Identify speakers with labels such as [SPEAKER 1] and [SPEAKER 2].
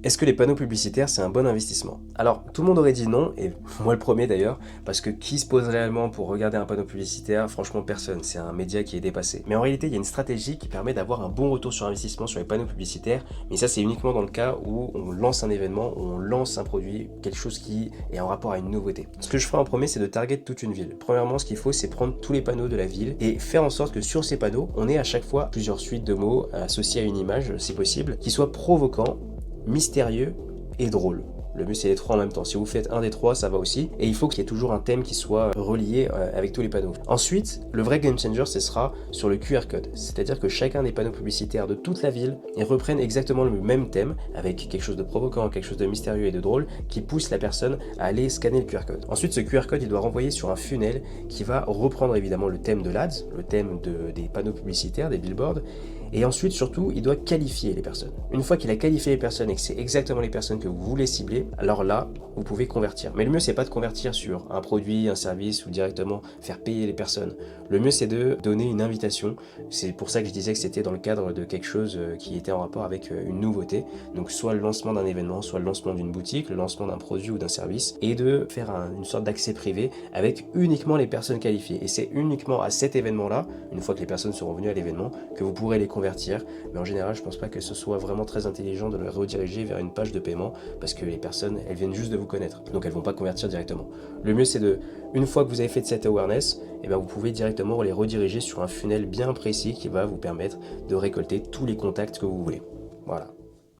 [SPEAKER 1] Est-ce que les panneaux publicitaires, c'est un bon investissement? Alors, tout le monde aurait dit non, et moi le premier d'ailleurs, parce que qui se pose réellement pour regarder un panneau publicitaire? Franchement, personne. C'est un média qui est dépassé. Mais en réalité, il y a une stratégie qui permet d'avoir un bon retour sur investissement sur les panneaux publicitaires, mais ça, c'est uniquement dans le cas où on lance un événement, où on lance un produit, quelque chose qui est en rapport à une nouveauté. Ce que je ferai en premier, c'est de target toute une ville. Premièrement, ce qu'il faut, c'est prendre tous les panneaux de la ville et faire en sorte que sur ces panneaux, on ait à chaque fois plusieurs suites de mots associés à une image, si possible, qui soient provoquants, mystérieux et drôle. Le mieux c'est les trois en même temps. Si vous faites un des trois, ça va aussi. Et il faut qu'il y ait toujours un thème qui soit relié avec tous les panneaux. Ensuite, le vrai game changer, ce sera sur le QR code. C'est-à-dire que chacun des panneaux publicitaires de toute la ville, ils reprennent exactement le même thème, avec quelque chose de provoquant, quelque chose de mystérieux et de drôle, qui pousse la personne à aller scanner le QR code. Ensuite, ce QR code, il doit renvoyer sur un funnel qui va reprendre évidemment le thème de l'ADS, le thème des panneaux publicitaires, des billboards. Et ensuite, surtout, il doit qualifier les personnes. Une fois qu'il a qualifié les personnes et que c'est exactement les personnes que vous voulez cibler, alors là, vous pouvez convertir. Mais le mieux, c'est pas de convertir sur un produit, un service ou directement faire payer les personnes. Le mieux, c'est de donner une invitation. C'est pour ça que je disais que c'était dans le cadre de quelque chose qui était en rapport avec une nouveauté. Donc, soit le lancement d'un événement, soit le lancement d'une boutique, le lancement d'un produit ou d'un service. Et de faire une sorte d'accès privé avec uniquement les personnes qualifiées. Et c'est uniquement à cet événement-là, une fois que les personnes seront venues à l'événement, que vous pourrez les convertir. Mais en général, je pense pas que ce soit vraiment très intelligent de les rediriger vers une page de paiement parce que les personnes, elles viennent juste de vous connaître. Donc elles vont pas convertir directement. Le mieux, c'est une fois que vous avez fait cette awareness, et bien vous pouvez directement les rediriger sur un funnel bien précis qui va vous permettre de récolter tous les contacts que vous voulez. Voilà.